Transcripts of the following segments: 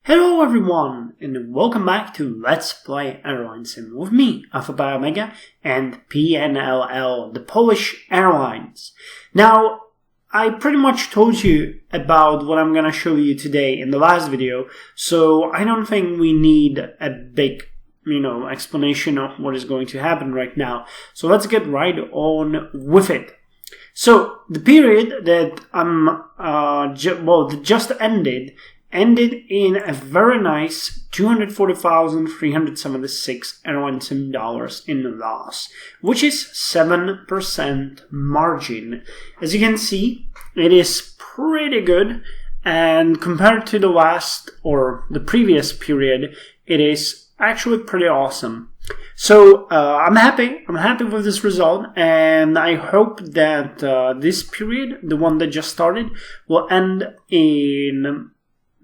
Hello everyone, and welcome back to Let's Play Airlinesim with me, Alfapiomega, and PNLL, the Polish Airlines. Now, I pretty much told you about what I'm gonna show you today in the last video, so I don't think we need a big, explanation of what is going to happen right now. So let's get right on with it. So, the period that that just ended in a very nice $240,376 Airlinesim dollars in loss, which is 7% margin. As you can see, it is pretty good, and compared to the last or the previous period, it is actually pretty awesome. So I'm happy with this result, and I hope that this period, the one that just started, will end in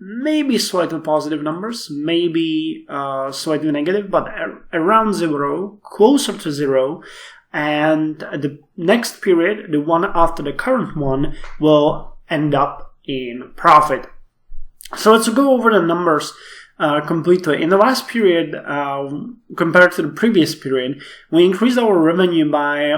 maybe slightly positive numbers, maybe slightly negative, but around zero, closer to zero. And the next period, the one after the current one, will end up in profit. So let's go over the numbers completely. In the last period, compared to the previous period, we increased our revenue by,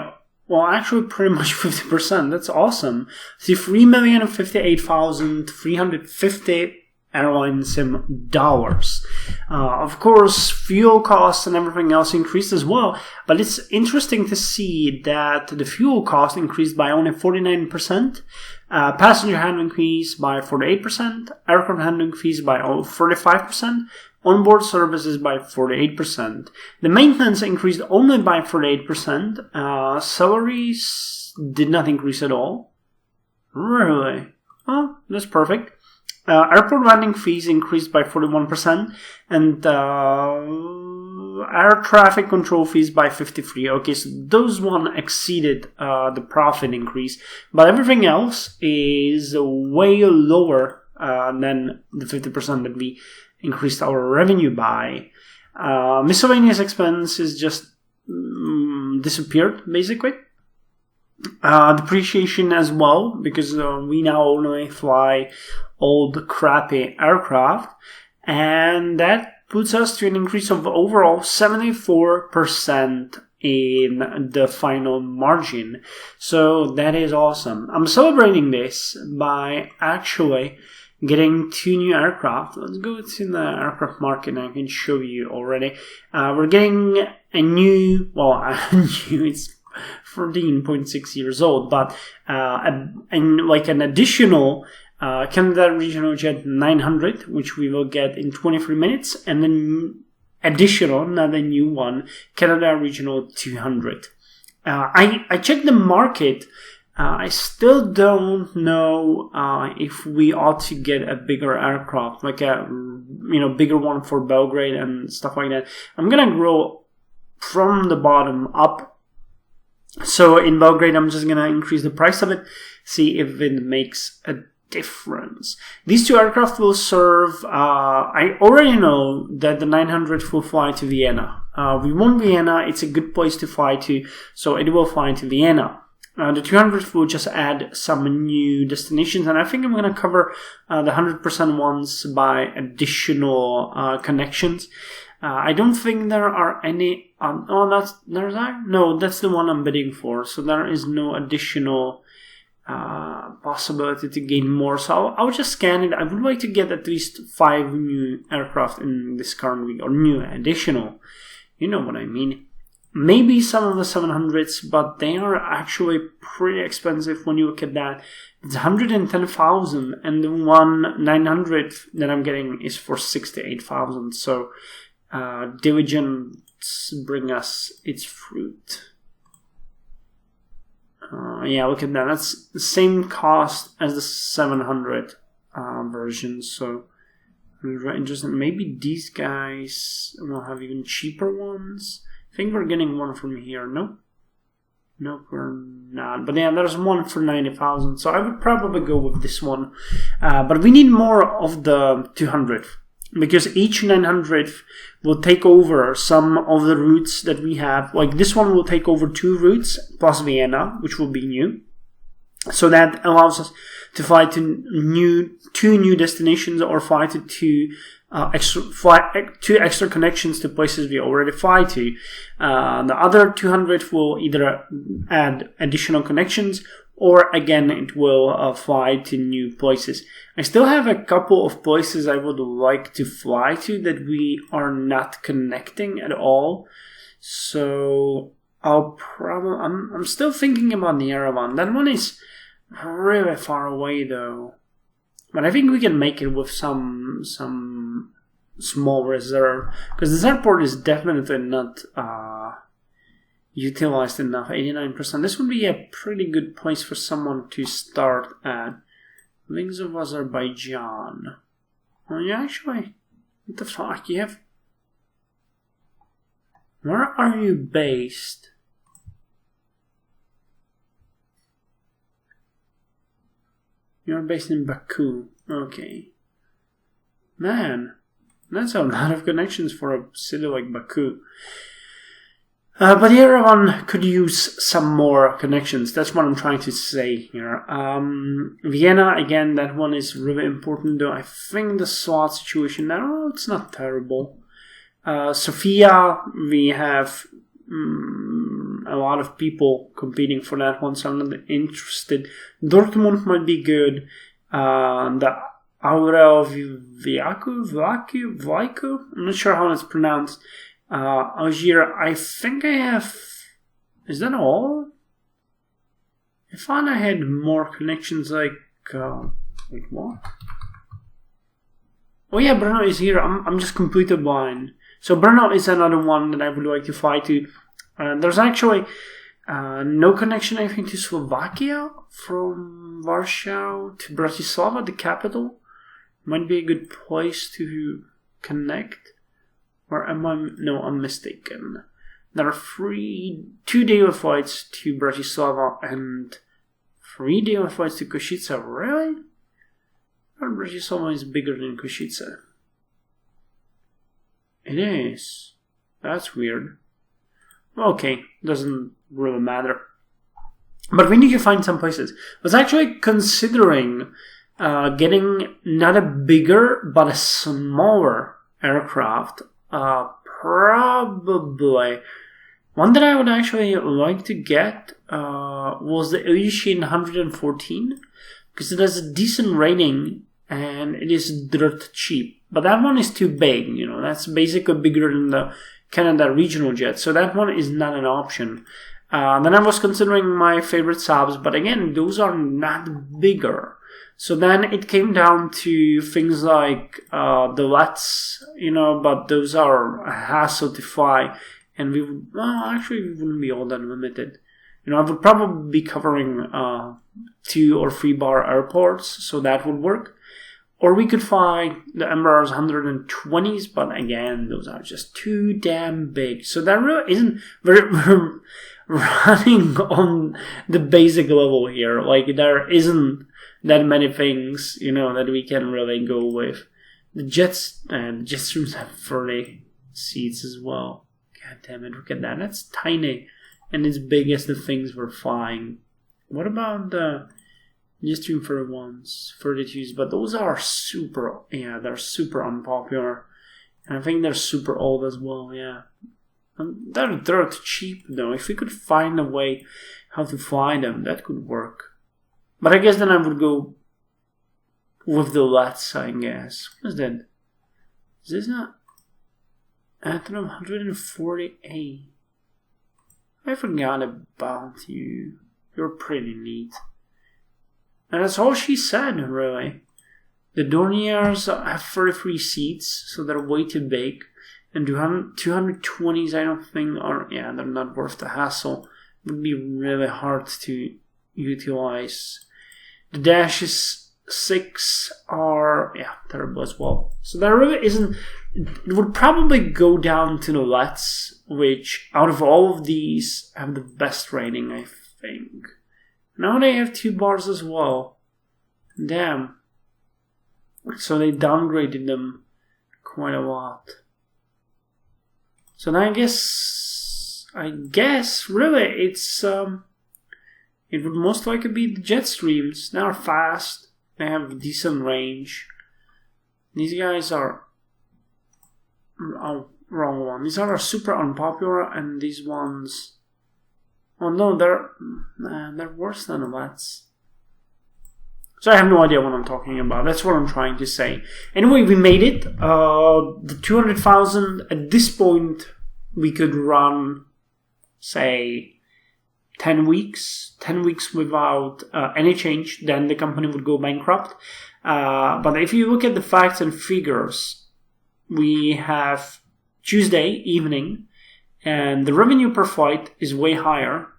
well, actually pretty much 50%. That's awesome. See, 3,058,350 Airlinesim dollars. Of course, fuel costs and everything else increased as well, but it's interesting to see that the fuel cost increased by only 49%, passenger handling fees by 48%, aircraft handling fees by 45%, onboard services by 48%. The maintenance increased only by 48%. Salaries did not increase at all. Really? Oh, that's perfect. Airport landing fees increased by 41%, and air traffic control fees by 53%. Okay, so those one exceeded the profit increase, but everything else is way lower than the 50% that we increased our revenue by. Miscellaneous expenses just disappeared, basically. Depreciation as well, because we now only fly old crappy aircraft, and that puts us to an increase of overall 74% in the final margin. So that is awesome. I'm celebrating this by actually getting 2 new aircraft. Let's go to the aircraft market, and I can show you already. We're getting a new, it's 14.6 years old, but an additional Canada Regional Jet 900, which we will get in 23 minutes, and then additional, not a new one, Canada Regional 200. I checked the market. I still don't know if we ought to get a bigger aircraft, like a bigger one for Belgrade and stuff like that. I'm gonna grow from the bottom up. So in Belgrade, I'm just gonna increase the price of it, see if it makes a difference. These 2 aircraft will serve, I already know that the 900 will fly to Vienna. We want Vienna, it's a good place to fly to, so it will fly to Vienna. The 200 will just add some new destinations, and I think I'm going to cover the 100% ones by additional connections. I don't think there are any, that's the one I'm bidding for, so there is no additional possibility to gain more, so I'll just scan it. I would like to get at least 5 new aircraft in this current week, or new additional, you know what I mean. Maybe some of the 700s, but they are actually pretty expensive when you look at that. It's 110,000, and the one 900 that I'm getting is for 68,000, so diligence bring us its fruit. Yeah, look at that. That's the same cost as the 700 version. So very interesting. Maybe these guys will have even cheaper ones. I think we're getting one from here. Nope, we're not. But yeah, there's one for 90,000. So I would probably go with this one. But we need more of the 200. Because each 900 will take over some of the routes that we have. Like this one will take over 2 routes plus Vienna, which will be new. So that allows us to fly to two new destinations, or fly to two extra connections to places we already fly to. The other 200 will either add additional connections, or again, it will fly to new places. I still have a couple of places I would like to fly to that we are not connecting at all. So I'm still thinking about the Yerevan. That one is really far away though. But I think we can make it with some small reserve, because this airport is definitely not utilized enough. 89%. This would be a pretty good place for someone to start at. Wings of Azerbaijan. Well, yeah, actually, what the fuck? You have. Where are you based? You're based in Baku. Okay. Man, that's a lot of connections for a city like Baku. But Yerevan could use some more connections. That's what I'm trying to say here. Vienna, again, that one is really important though. I think the slot situation now, it's not terrible. Sofia, we have a lot of people competing for that one, so I'm not interested. Dortmund might be good. The Aurel Vlaiku, I'm not sure how it's pronounced. Algiers, I think I have. Is that all? I thought I had more connections like. Wait, what? Oh yeah, Brno is here. I'm just completely blind. So Brno is another one that I would like to fly to. There's actually no connection, I think, to Slovakia from Warsaw to Bratislava, the capital. Might be a good place to connect. Or am I? No, I'm mistaken. There are 2 daily flights to Bratislava and 3 daily flights to Košice. Really? Or Bratislava is bigger than Košice. It is. That's weird. Okay, doesn't really matter. But we need to find some places. I was actually considering getting not a bigger, but a smaller aircraft. Probably. One that I would actually like to get was the Ilyushin 114, because it has a decent rating and it is dirt cheap. But that one is too big, you know, that's basically bigger than the Canada regional jet, so that one is not an option. Then I was considering my favorite subs, but again, those are not bigger. So then it came down to things like the LETs, you know, but those are a hassle to fly. And we wouldn't be all that limited. You know, I would probably be covering 2 or 3 bar airports, so that would work. Or we could fly the Embraer's 120s, but again, those are just too damn big. So that really isn't very running on the basic level here. Like, there isn't that many things, you know, that we can really go with. The jets and Jetstreams have 30 seats as well. God damn it, look at that. That's tiny and as big as the things we're flying. What about the Jetstream 31s, 32s? But those are super, they're super unpopular. And I think they're super old as well, yeah. They're dirt cheap though. If we could find a way how to fly them, that could work. But I guess then I would go with the LETs, I guess. What is that? Is this not? Athenom 148. I forgot about you. You're pretty neat. And that's all she said, really. The Dorniers have 33 seats, so they're way too big. And 220s, I don't think are, they're not worth the hassle. It would be really hard to utilize. The Dashes 6 are, terrible as well. So there really isn't, it would probably go down to the LETs, which out of all of these have the best rating, I think. Now they have 2 bars as well. Damn. So they downgraded them quite a lot. So then I guess really it's it would most likely be the jet streams. They are fast. They have decent range. These guys are... Oh, wrong one. These are super unpopular, and these ones... Oh no, they're worse than that. So I have no idea what I'm talking about. That's what I'm trying to say. Anyway, we made it. The 200,000 at this point, we could run, say, 10 weeks. 10 weeks without any change. Then the company would go bankrupt. But if you look at the facts and figures, we have Tuesday evening, and the revenue per flight is way higher.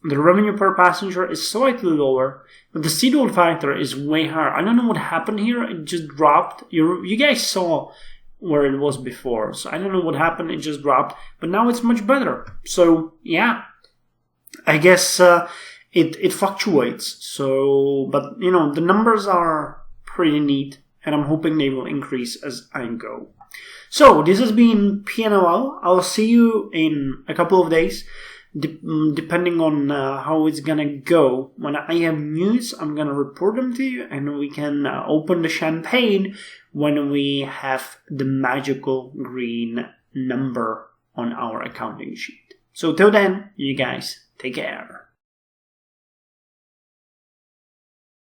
The revenue per passenger is slightly lower, but the seat load factor is way higher. I don't know what happened here. It just dropped. You guys saw where it was before, so I don't know what happened. It just dropped, but now it's much better. So yeah, I guess it fluctuates. So, but you know, the numbers are pretty neat, and I'm hoping they will increase as I go. So this has been PNOL. I'll see you in a couple of days. Depending on how it's gonna go. When I have news, I'm gonna report them to you, and we can open the champagne when we have the magical green number on our accounting sheet. So till then, you guys take care.